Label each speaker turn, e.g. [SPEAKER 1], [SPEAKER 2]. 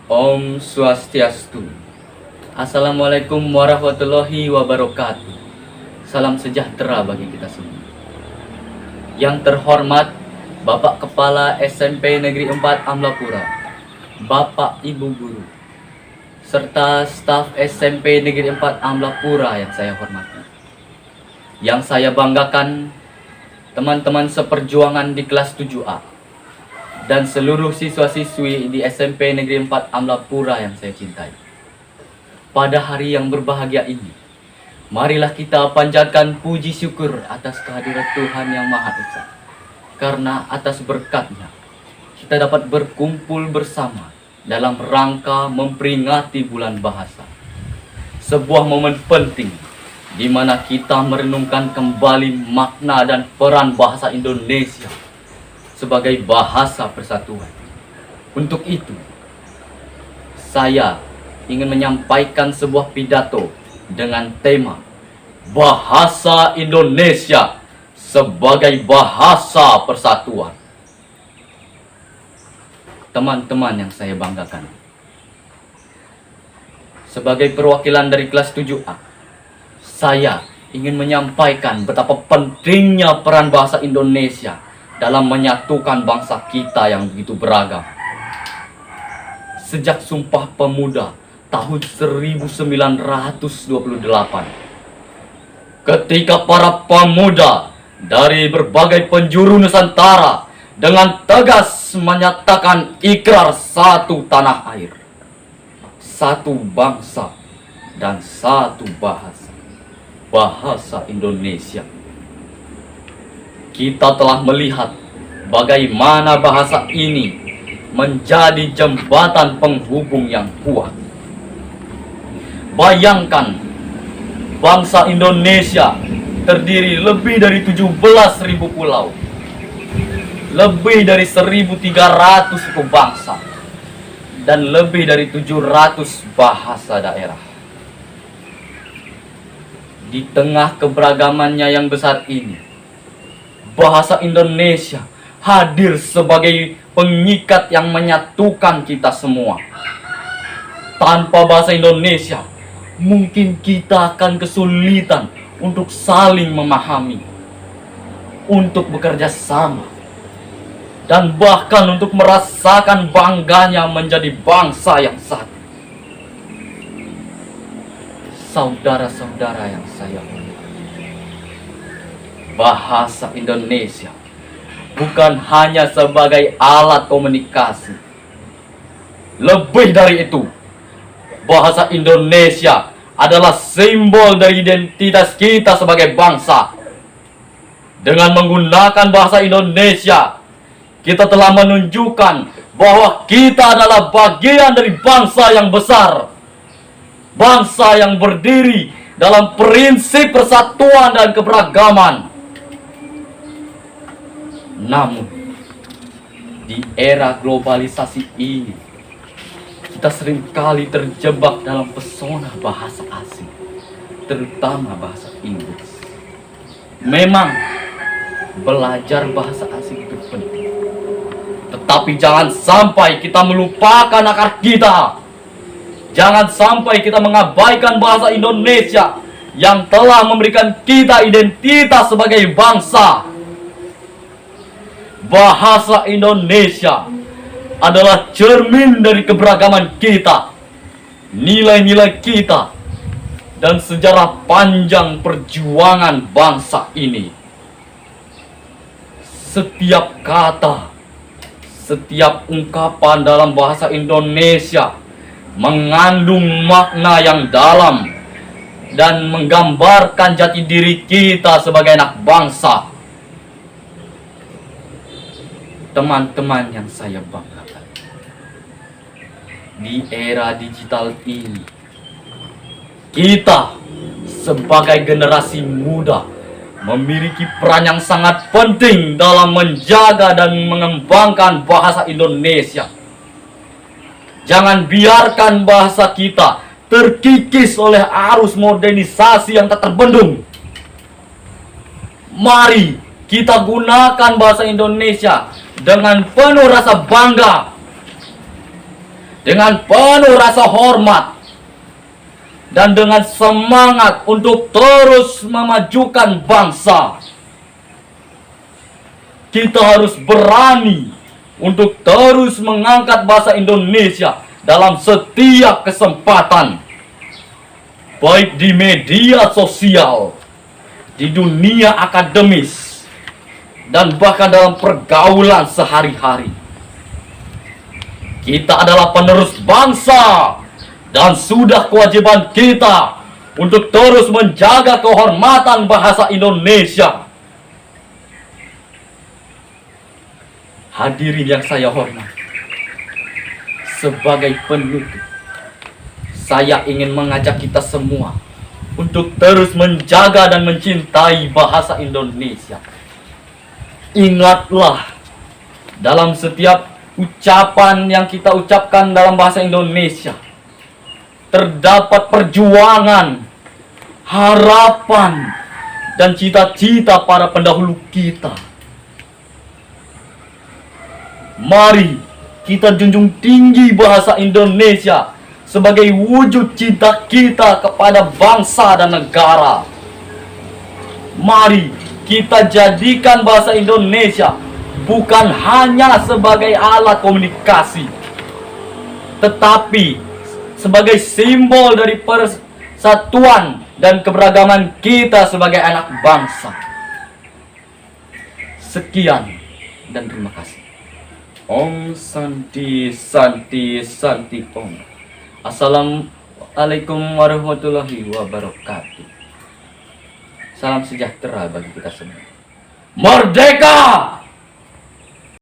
[SPEAKER 1] Om Swastiastu. Assalamualaikum warahmatullahi wabarakatuh. Salam sejahtera bagi kita semua. Yang terhormat Bapak Kepala SMP Negeri 4 Amlapura, Bapak Ibu Guru, serta staf SMP Negeri 4 Amlapura yang saya hormati. Yang saya banggakan, teman-teman seperjuangan di kelas 7A dan seluruh siswa-siswi di SMP Negeri 4 Amlapura yang saya cintai. Pada hari yang berbahagia ini, marilah kita panjatkan puji syukur atas kehadirat Tuhan Yang Maha Esa. Karena atas berkat-Nya, kita dapat berkumpul bersama dalam rangka memperingati bulan bahasa. Sebuah momen penting di mana kita merenungkan kembali makna dan peran bahasa Indonesia sebagai bahasa persatuan. Untuk itu, saya ingin menyampaikan sebuah pidato dengan tema Bahasa Indonesia sebagai bahasa persatuan. Teman-teman yang saya banggakan, sebagai perwakilan dari kelas 7A, saya ingin menyampaikan betapa pentingnya peran bahasa Indonesia dalam menyatukan bangsa kita yang begitu beragam. Sejak Sumpah Pemuda tahun 1928, ketika para pemuda dari berbagai penjuru Nusantara dengan tegas menyatakan ikrar satu tanah air, satu bangsa, dan satu bahasa, bahasa Indonesia. Kita telah melihat bagaimana bahasa ini menjadi jembatan penghubung yang kuat. Bayangkan, bangsa Indonesia terdiri lebih dari 17.000 pulau, lebih dari 1.300 suku bangsa, dan lebih dari 700 bahasa daerah. Di tengah keberagamannya yang besar ini, bahasa Indonesia hadir sebagai pengikat yang menyatukan kita semua. Tanpa bahasa Indonesia, mungkin kita akan kesulitan untuk saling memahami, untuk bekerja sama, dan bahkan untuk merasakan bangganya menjadi bangsa yang satu. Saudara-saudara yang saya hormati, bahasa Indonesia bukan hanya sebagai alat komunikasi. Lebih dari itu, bahasa Indonesia adalah simbol dari identitas kita sebagai bangsa. Dengan menggunakan bahasa Indonesia, kita telah menunjukkan bahwa kita adalah bagian dari bangsa yang besar, bangsa yang berdiri dalam prinsip persatuan dan keberagaman. Namun, di era globalisasi ini, kita seringkali terjebak dalam pesona bahasa asing, terutama bahasa Inggris. Memang, belajar bahasa asing itu penting, tetapi jangan sampai kita melupakan akar kita. Jangan sampai kita mengabaikan bahasa Indonesia yang telah memberikan kita identitas sebagai bangsa. Bahasa Indonesia adalah cermin dari keberagaman kita, nilai-nilai kita, dan sejarah panjang perjuangan bangsa ini. Setiap kata, setiap ungkapan dalam bahasa Indonesia mengandung makna yang dalam dan menggambarkan jati diri kita sebagai anak bangsa. Teman-teman yang saya banggakan, di era digital ini, kita sebagai generasi muda memiliki peran yang sangat penting dalam menjaga dan mengembangkan bahasa Indonesia. Jangan biarkan bahasa kita terkikis oleh arus modernisasi yang tak terbendung. Mari kita gunakan bahasa Indonesia dengan penuh rasa bangga. dengan penuh rasa hormat dan dengan semangat untuk terus memajukan bangsa. Kita harus berani untuk terus mengangkat bahasa Indonesia dalam setiap kesempatan, baik di media sosial, di dunia akademis, dan bahkan dalam pergaulan sehari-hari. Kita adalah penerus bangsa dan sudah kewajiban kita untuk terus menjaga kehormatan bahasa Indonesia. Hadirin yang saya hormati, sebagai penutup, saya ingin mengajak kita semua untuk terus menjaga dan mencintai bahasa Indonesia. Ingatlah, dalam setiap ucapan yang kita ucapkan dalam bahasa Indonesia terdapat perjuangan, harapan, dan cita-cita para pendahulu kita. Mari kita junjung tinggi bahasa Indonesia sebagai wujud cinta kita kepada bangsa dan negara. Mari kita jadikan bahasa Indonesia bukan hanya sebagai alat komunikasi, tetapi sebagai simbol dari persatuan dan keberagaman kita sebagai anak bangsa. Sekian dan terima kasih. Om Santi Santi Santi Om. Assalamualaikum warahmatullahi wabarakatuh. Salam sejahtera bagi kita semua. Merdeka!